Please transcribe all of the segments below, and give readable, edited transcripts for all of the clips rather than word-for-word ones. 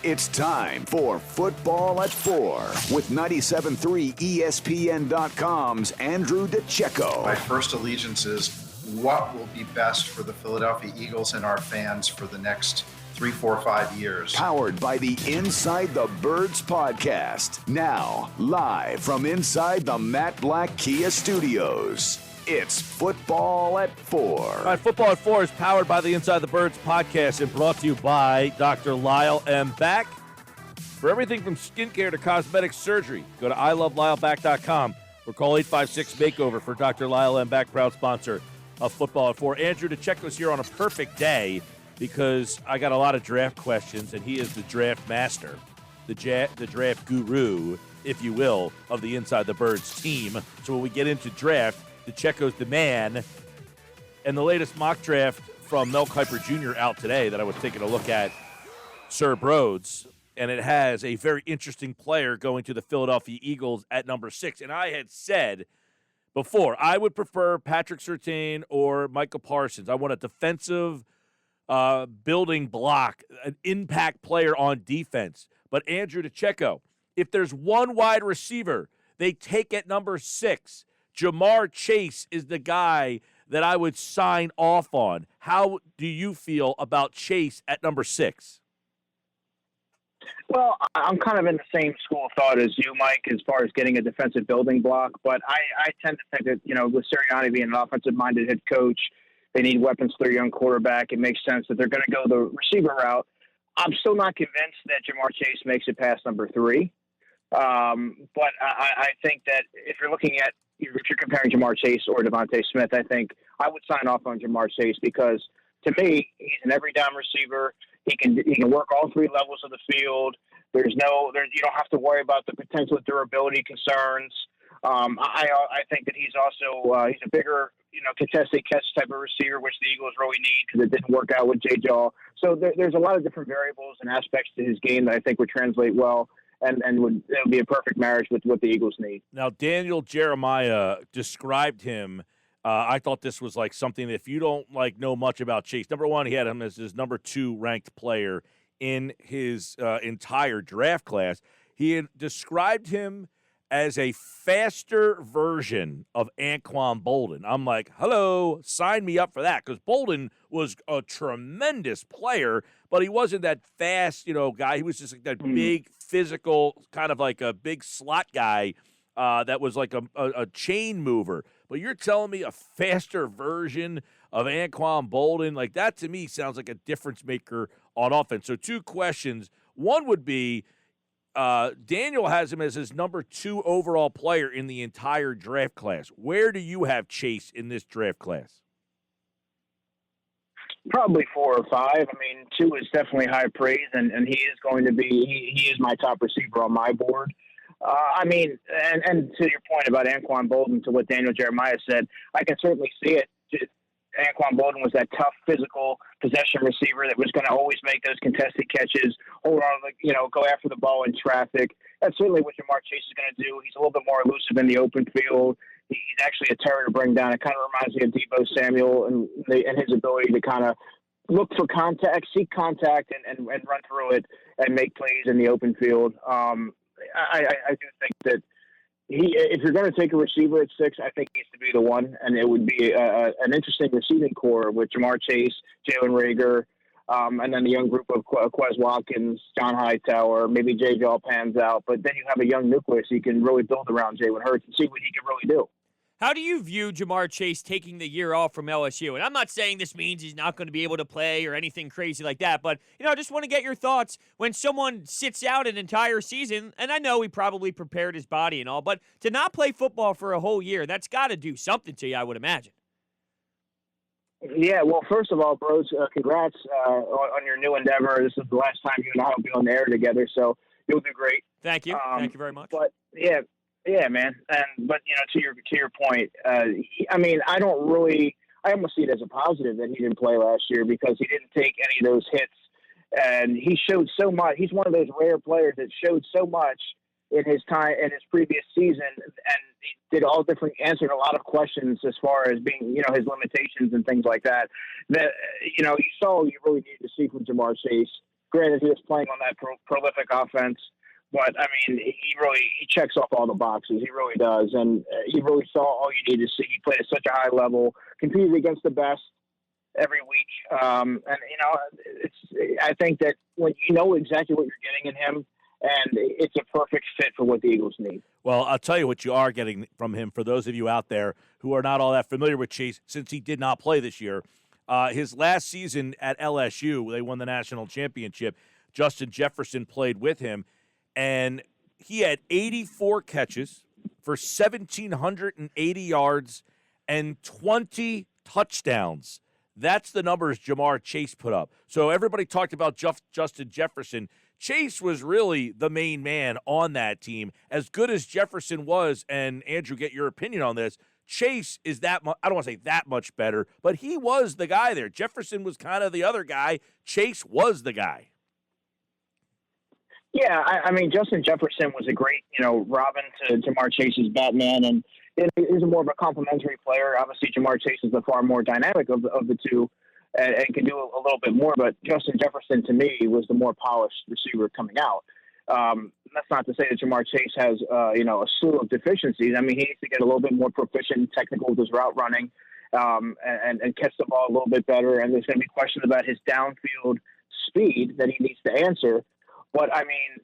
It's time for Football at 4 with 97.3 ESPN.com's Andrew DiCecco. My first allegiance is what will be best for the Philadelphia Eagles and our fans for the next 3, 4, 5 years. Powered by the Inside the Birds podcast. Now, live from inside the Matt Black Kia Studios. It's Football at 4. All right, Football at 4 is powered by the Inside the Birds podcast and brought to you by Dr. Lyle M. Back. For everything from skincare to cosmetic surgery, go to ilovelylback.com or call 856-MAKEOVER for Dr. Lyle M. Back, proud sponsor of Football at 4. Andrew DiCecco's here on a perfect day because I got a lot of draft questions, and he is the draft master, the draft guru, if you will, of the Inside the Birds team. So when we get into draft, DiCecco's the man. And the latest mock draft from Mel Kiper Jr. out today that I was taking a look at, Sir Broads, and it has a very interesting player going to the Philadelphia Eagles at number 6. And I had said before, I would prefer Patrick Surtain or Micah Parsons. I want a defensive building block, an impact player on defense. But Andrew DiCecco, if there's one wide receiver they take at number 6, JaMarr Chase is the guy that I would sign off on. How do you feel about Chase at number 6? Well, I'm kind of in the same school of thought as you, Mike, as far as getting a defensive building block. But I tend to think that, with Sirianni being an offensive-minded head coach, they need weapons for their young quarterback. It makes sense that they're going to go the receiver route. I'm still not convinced that JaMarr Chase makes it past number 3. But I think that if you're looking at, if you're comparing JaMarr Chase or Devontae Smith, I think I would sign off on JaMarr Chase because, to me, he's an every down receiver. He can work all 3 levels of the field. You don't have to worry about the potential durability concerns. I think that he's also he's a bigger contested catch type of receiver, which the Eagles really need because it didn't work out with J-Jaw. So there's a lot of different variables and aspects to his game that I think would translate well. And it would be a perfect marriage with what the Eagles need. Now, Daniel Jeremiah described him. I thought this was like something that if you don't know much about Chase, number 1, he had him as his number 2 ranked player in his entire draft class. He had described him as a faster version of Anquan Boldin. I'm like, hello, sign me up for that, because Boldin was a tremendous player, but he wasn't that fast, guy. He was just like that big, physical, kind of like a big slot guy that was like a chain mover. But you're telling me a faster version of Anquan Boldin? Like, that to me sounds like a difference maker on offense. So 2 questions. One would be, Daniel has him as his number 2 overall player in the entire draft class. Where do you have Chase in this draft class? Probably 4 or 5. I mean, 2 is definitely high praise, and he is going to be he is my top receiver on my board. And to your point about Anquan Boldin, to what Daniel Jeremiah said, I can certainly see it. Anquan Boldin was that tough, physical possession receiver that was going to always make those contested catches, hold on, go after the ball in traffic. That's certainly what JaMarr Chase is going to do. He's a little bit more elusive in the open field. He's actually a terror to bring down. It kind of reminds me of Deebo Samuel and his ability to kind of look for contact, seek contact, and run through it and make plays in the open field. I do think that if you're going to take a receiver at 6, I think he needs to be the one, and it would be an interesting receiving core with JaMarr Chase, Jalen Reagor, and then the young group of Quez Watkins, John Hightower, maybe J-Jaw pans out. But then you have a young nucleus you can really build around Jalen Hurts and see what he can really do. How do you view JaMarr Chase taking the year off from LSU? And I'm not saying this means he's not going to be able to play or anything crazy like that, but, I just want to get your thoughts when someone sits out an entire season, and I know he probably prepared his body and all, but to not play football for a whole year, that's got to do something to you, I would imagine. Yeah, well, first of all, bros, congrats on your new endeavor. This is the last time you and I will be on the air together, so you'll do great. Thank you. Thank you very much. But, yeah, man. But to your point, I almost see it as a positive that he didn't play last year because he didn't take any of those hits, and he showed so much. He's one of those rare players that showed so much in his previous season, and he did all different, answered a lot of questions as far as being, his limitations and things like that. That you saw you really needed to see from JaMarr Chase. Granted, he was playing on that prolific offense, but I mean, he checks off all the boxes. He really does, and he really saw all you need to see. He played at such a high level, competed against the best every week, and I think that when you know exactly what you're getting in him, and it's a perfect fit for what the Eagles need. Well, I'll tell you what you are getting from him. For those of you out there who are not all that familiar with Chase, since he did not play this year, his last season at LSU, they won the national championship. Justin Jefferson played with him, and he had 84 catches for 1,780 yards and 20 touchdowns. That's the numbers JaMarr Chase put up. So everybody talked about Justin Jefferson. Chase was really the main man on that team. As good as Jefferson was, and Andrew, get your opinion on this, Chase is that much, I don't want to say that much better, but he was the guy there. Jefferson was kind of the other guy. Chase was the guy. Yeah, I mean, Justin Jefferson was a great, Robin to JaMarr Chase's Batman, and he's more of a complimentary player. Obviously, JaMarr Chase is the far more dynamic of the two and can do a little bit more, but Justin Jefferson, to me, was the more polished receiver coming out. That's not to say that JaMarr Chase has, a slew of deficiencies. I mean, he needs to get a little bit more proficient and technical with his route running and catch the ball a little bit better, and there's going to be questions about his downfield speed that he needs to answer. But, I mean,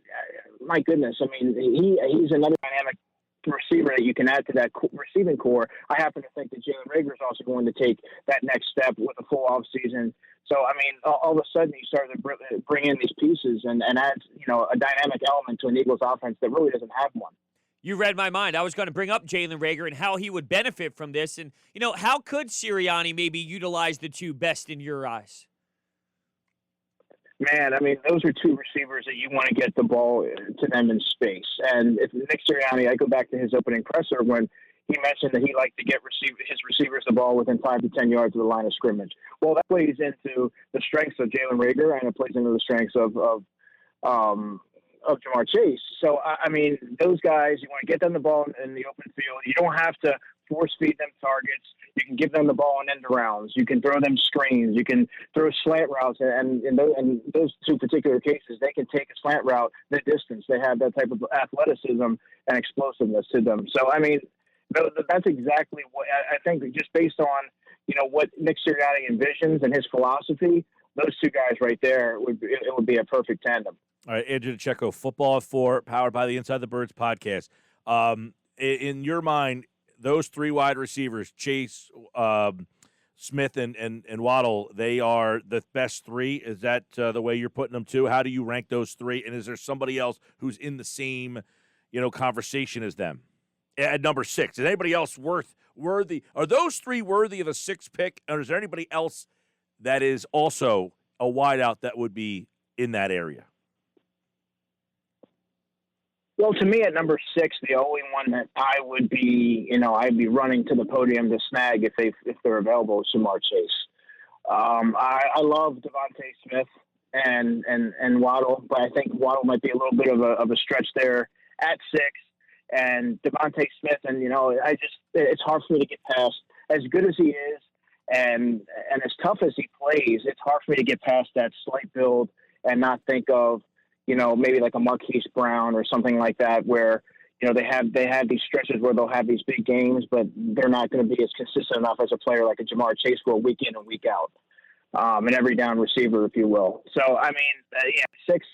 my goodness, I mean, he's another dynamic receiver that you can add to that receiving core. I happen to think that Jalen Reagor is also going to take that next step with a full offseason. So, I mean, all of a sudden you start to bring in these pieces and add, a dynamic element to an Eagles offense that really doesn't have one. You read my mind. I was going to bring up Jalen Reagor and how he would benefit from this. And, how could Sirianni maybe utilize the two best in your eyes? Man, I mean, those are two receivers that you want to get the ball to them in space. And if Nick Sirianni, I go back to his opening presser when he mentioned that he liked to get his receivers the ball within 5 to 10 yards of the line of scrimmage. Well, that plays into the strengths of Jalen Reagor, and it plays into the strengths of JaMarr Chase. So, I mean, those guys, you want to get them the ball in the open field. You don't have to force feed them targets. You can give them the ball in end arounds. You can throw them screens. You can throw slant routes. And in those two particular cases, they can take a slant route the distance. They have that type of athleticism and explosiveness to them. So, I mean, that's exactly what I think, just based on, what Nick Sirianni envisions and his philosophy, those two guys right there, it would be a perfect tandem. All right, Andrew DiCecco, Football at 4, powered by the Inside the Birds podcast. In your mind, those three wide receivers, Chase, Smith, and Waddle, they are the best three. Is that the way you're putting them too? How do you rank those three? And is there somebody else who's in the same, conversation as them at number 6? Is anybody else worthy? Are those three worthy of a 6th pick? Or is there anybody else that is also a wideout that would be in that area? Well, to me, at number 6, the only one that I would be, I'd be running to the podium to snag if they're available is JaMarr Chase. I love Devontae Smith and Waddle, but I think Waddle might be a little bit of a stretch there at 6. And Devontae Smith, and it's hard for me to get past. As good as he is, and as tough as he plays, it's hard for me to get past that slight build and not think of, maybe like a Marquise Brown or something like that, where, they have these stretches where they'll have these big games, but they're not going to be as consistent enough as a player like a JaMarr Chase will week in and week out, an every down receiver, if you will. So, I mean, 6,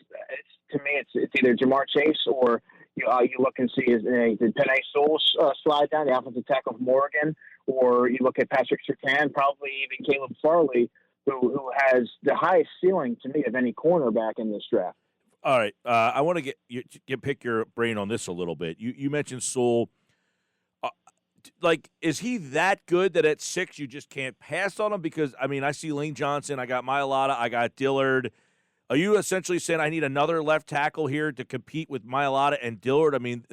to me, it's either JaMarr Chase or you look and see did Penei Sewell slide down, the offensive tackle from Oregon, or you look at Patrick Surtain, probably even Caleb Farley, who has the highest ceiling to me of any cornerback in this draft. All right, I want to pick your brain on this a little bit. You mentioned Sewell. Is he that good that at 6 you just can't pass on him? Because, I mean, I see Lane Johnson, I got Mailata, I got Dillard. Are you essentially saying I need another left tackle here to compete with Mailata and Dillard? I mean,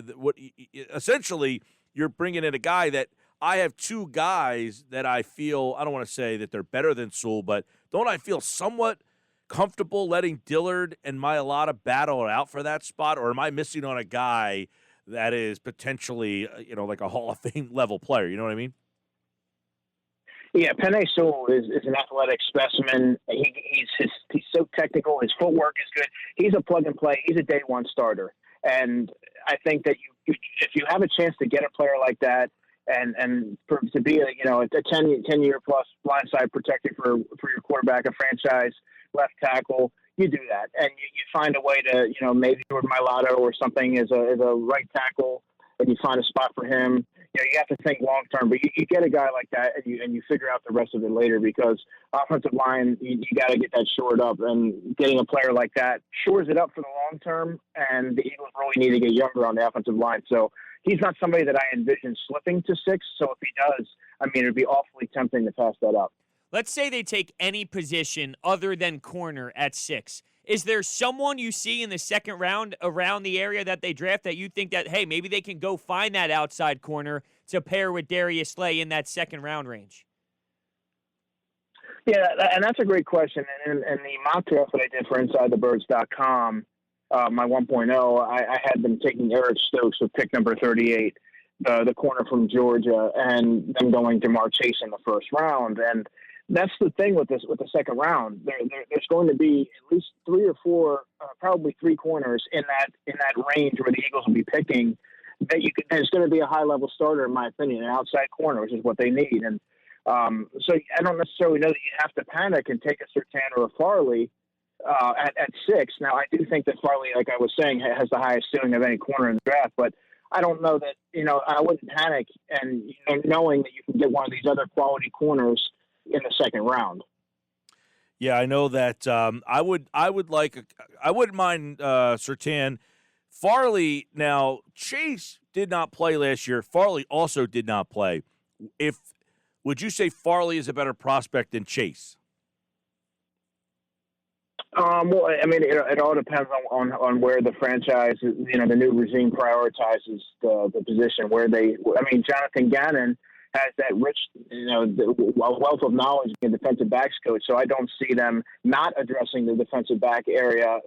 essentially you're bringing in a guy that I have 2 guys that I feel, I don't want to say that they're better than Sewell, but don't I feel somewhat comfortable letting Dillard and Mailata battle it out for that spot, or am I missing on a guy that is potentially, like a Hall of Fame level player? You know what I mean? Yeah, Penei Sewell is an athletic specimen. He's so technical. His footwork is good. He's a plug and play. He's a day one starter. And I think that if you have a chance to get a player like that to be a 10-year plus blindside protector for your quarterback, a franchise left tackle, you do that. And you find a way to, maybe Jordan Mailata or something as a right tackle, and you find a spot for him. You have to think long term, but you get a guy like that, and you figure out the rest of it later, because offensive line, you got to get that shored up, and getting a player like that shores it up for the long term. And the Eagles really need to get younger on the offensive line. So he's not somebody that I envision slipping to 6. So if he does, it'd be awfully tempting to pass that up. Let's say they take any position other than corner at 6. Is there someone you see in the second round around the area that they draft that you think that, hey, maybe they can go find that outside corner to pair with Darius Slay in that second round range? Yeah, and that's a great question. And the mock draft that I did for InsideTheBirds.com, my 1.0, I had them taking Eric Stokes with pick number 38, the corner from Georgia, and then going JaMarr Chase in the first round. And that's the thing with the second round. There's going to be at least 3 or 4, probably 3 corners in that range where the Eagles will be picking. There's going to be a high level starter, in my opinion, an outside corner, which is what they need. And so I don't necessarily know that you have to panic and take a Surtain or a Farley at 6. Now I do think that Farley, like I was saying, has the highest ceiling of any corner in the draft, but I don't know that I wouldn't panic and knowing that you can get one of these other quality corners in the second round. Yeah, I know that. I wouldn't mind Surtain. Farley. Now Chase did not play last year. Farley also did not play. Would you say Farley is a better prospect than Chase? Well, it all depends on where the franchise, the new regime prioritizes the position where Jonathan Gannon has that rich, wealth of knowledge being a defensive backs coach. So I don't see them not addressing the defensive back area,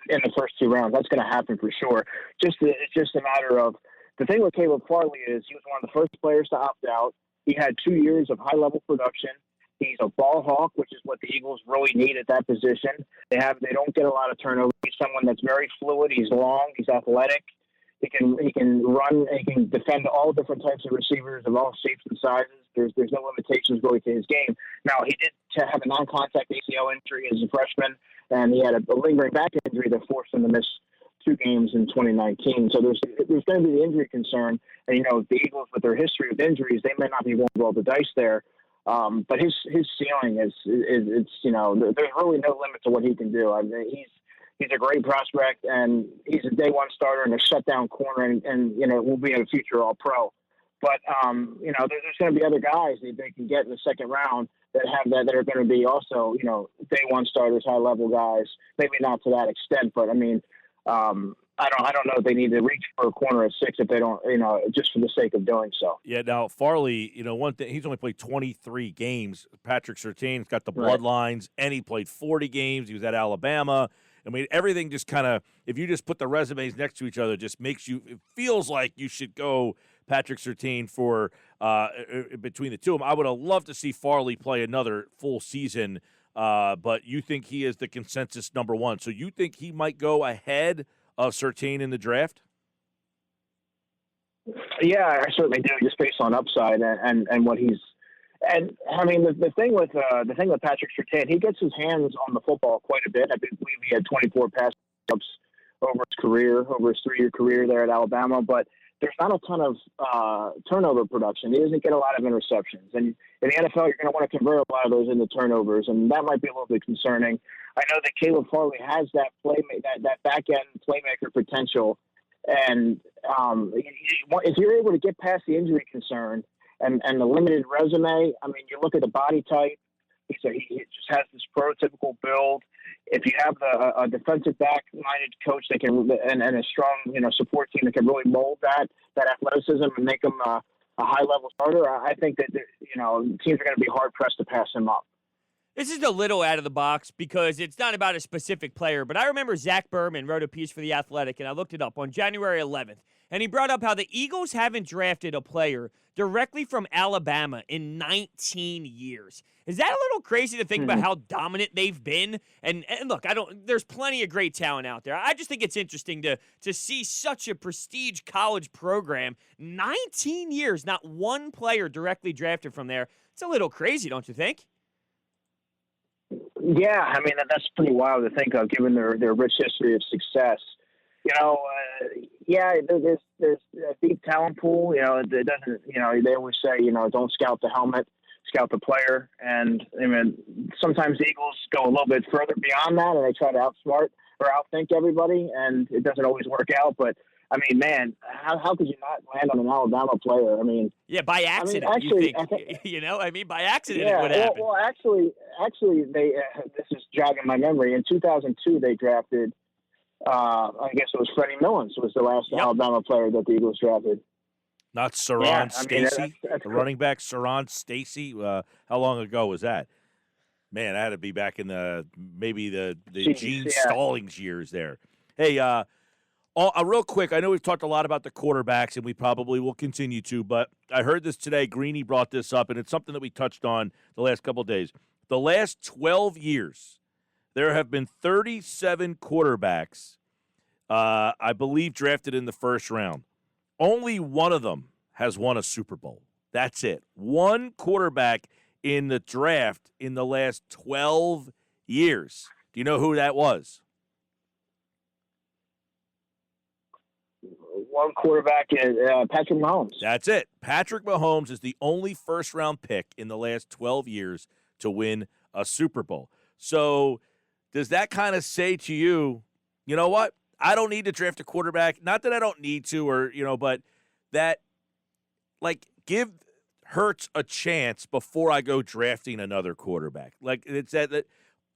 in the first 2 rounds. That's going to happen for sure. It's just a matter of, the thing with Caleb Farley is he was one of the first players to opt out. He had 2 years of high level production. He's a ball hawk, which is what the Eagles really need at that position. They don't get a lot of turnover. He's someone that's very fluid. He's long. He's athletic. He can run. He can defend all different types of receivers of all shapes and sizes. There's no limitations really to his game. Now, he did have a non-contact ACL injury as a freshman, and he had a lingering back injury that forced him to miss 2 games in 2019. So there's going to be the injury concern. And, the Eagles, with their history of injuries, they may not be willing to roll the dice there. But his ceiling is there's really no limit to what he can do. He's a great prospect, and he's a day one starter and a shutdown corner, and will be a future All-Pro. But there's going to be other guys that they can get in the second round that are going to be also day one starters, high level guys. Maybe not to that extent, but I don't know if they need to reach for a corner at 6 if they don't, just for the sake of doing so. Yeah, now Farley, one thing, he's only played 23 games. Patrick Surtain's got the bloodlines, and he played 40 games. He was at Alabama. Everything just kind of, if you just put the resumes next to each other, just it feels like you should go Patrick Surtain for between the two of them. I would have loved to see Farley play another full season, but you think he is the consensus number 1. So you think he might go ahead of Surtain in the draft? Yeah, I certainly do, just based on upside and what he's. And the thing with Patrick Surtain, he gets his hands on the football quite a bit. I believe he had 24 pass ups over his 3-year career there at Alabama. But there's not a ton of turnover production. He doesn't get a lot of interceptions. And in the NFL, you're going to want to convert a lot of those into turnovers, and that might be a little bit concerning. I know that Caleb Farley has that that back end playmaker potential, and if you're able to get past the injury concern and the limited resume, you look at the body type. He just has this prototypical build. If you have a defensive back-minded coach that can, and a strong support team that can really mold that athleticism and make him a high-level starter, I think that teams are going to be hard pressed to pass him up. This is a little out of the box because it's not about a specific player, but I remember Zach Berman wrote a piece for The Athletic, and I looked it up on January 11th, and he brought up how the Eagles haven't drafted a player directly from Alabama in 19 years. Is that a little crazy to think about how dominant they've been? And look, there's plenty of great talent out there. I just think it's interesting to see such a prestige college program, 19 years, not one player directly drafted from there. It's a little crazy, don't you think? Yeah, I mean, that's pretty wild to think of, given their rich history of success. There's a deep talent pool. It doesn't. They always say, don't scout the helmet, scout the player. And I mean, sometimes the Eagles go a little bit further beyond that, and they try to outsmart or outthink everybody, and it doesn't always work out. But I mean, man, how could you not land on an Alabama player? I mean, yeah, by accident. I mean, by accident it would happen. Well, actually, they. This is jogging my memory. In 2002, they drafted. I guess it was Freddie Millens was the last Alabama player that the Eagles drafted. Not Saron Stacy, the running back Saron Stacy. How long ago was that? Man, that had to be back in the Gene Stallings years there. Hey, real quick, I know we've talked a lot about the quarterbacks, and we probably will continue to, but I heard this today. Greeny brought this up, and it's something that we touched on the last couple of days. The last 12 years, there have been 37 quarterbacks, I believe, drafted in the first round. Only one of them has won a Super Bowl. That's it. One quarterback in the draft in the last 12 years. Do you know who that was? One quarterback is Patrick Mahomes. That's it. Patrick Mahomes is the only first-round pick in the last 12 years to win a Super Bowl. So does that kind of say to you, you know what? I don't need to draft a quarterback. Not that I don't need to, but that, give Hurts a chance before I go drafting another quarterback. It's that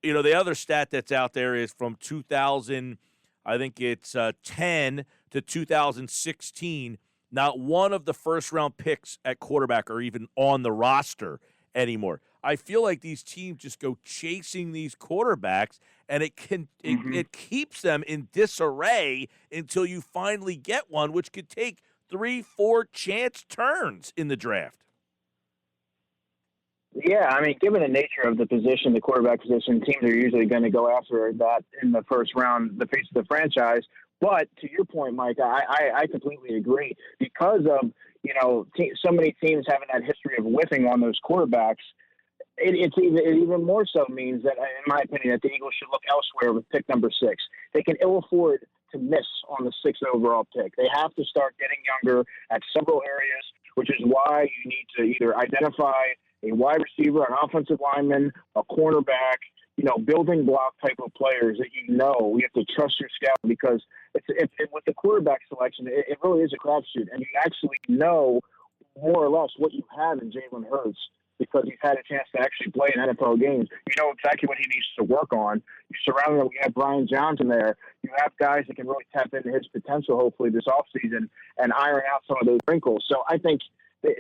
the other stat that's out there is from 2000, I think it's 10 to 2016. Not one of the first-round picks at quarterback are even on the roster anymore. I feel like these teams just go chasing these quarterbacks, and it keeps them in disarray until you finally get one, which could take 3-4 chance turns in the draft. Yeah, I mean, given the nature of the position, the quarterback position, teams are usually going to go after that in the first round, the face of the franchise. But to your point, Mike, I completely agree. Because of, so many teams having that history of whiffing on those quarterbacks, it even more so means that, in my opinion, that the Eagles should look elsewhere with pick number 6. They can ill afford to miss on the 6th overall pick. They have to start getting younger at several areas, which is why you need to either identify a wide receiver, an offensive lineman, a cornerback, building block type of players that you have to trust your scout, because with the quarterback selection, it really is a crapshoot, and you actually know more or less what you have in Jalen Hurts because he's had a chance to actually play in NFL games. You know exactly what he needs to work on. You surround him. We have Brian Johnson there. You have guys that can really tap into his potential, hopefully, this offseason and iron out some of those wrinkles. So I think they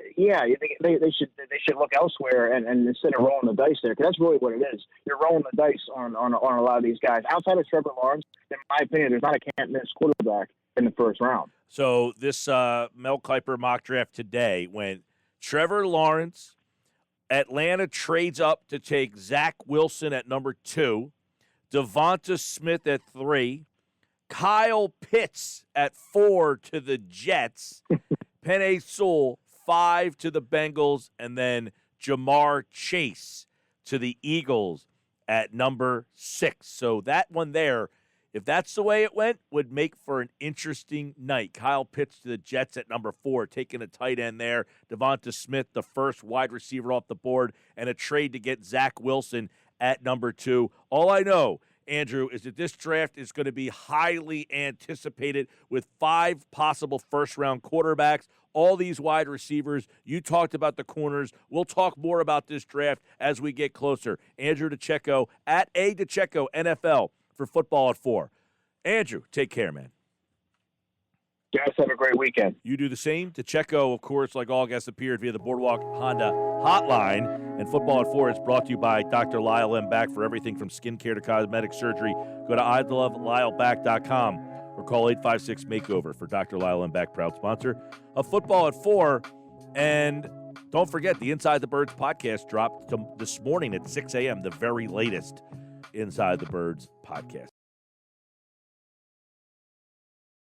should look elsewhere and instead of rolling the dice there, because that's really what it is. You're rolling the dice on a lot of these guys. Outside of Trevor Lawrence, in my opinion, there's not a can't-miss quarterback in the first round. So this Mel Kiper mock draft today went Trevor Lawrence. Atlanta trades up to take Zach Wilson at number 2, Devonta Smith at 3, Kyle Pitts at 4 to the Jets, Penei Sewell 5 to the Bengals, and then JaMarr Chase to the Eagles at number 6. So that one there, if that's the way it went, would make for an interesting night. Kyle Pitts to the Jets at number 4, taking a tight end there. Devonta Smith, the first wide receiver off the board, and a trade to get Zach Wilson at number 2. All I know, Andrew, is that this draft is going to be highly anticipated with 5 possible first-round quarterbacks, all these wide receivers. You talked about the corners. We'll talk more about this draft as we get closer. Andrew DiCecco at DiCecco NFL for Football at 4. Andrew, take care, man. Guys, have a great weekend. You do the same. DiCecco, of course, like all guests, appeared via the Boardwalk Honda hotline. And Football at 4 is brought to you by Dr. Lyle M. Back. For everything from skincare to cosmetic surgery, go to IloveLyleBack.com or call 856-MAKEOVER for Dr. Lyle M. Back, proud sponsor of Football at 4. And don't forget, the Inside the Birds podcast dropped this morning at 6 a.m., the very latest Inside the Birds podcast.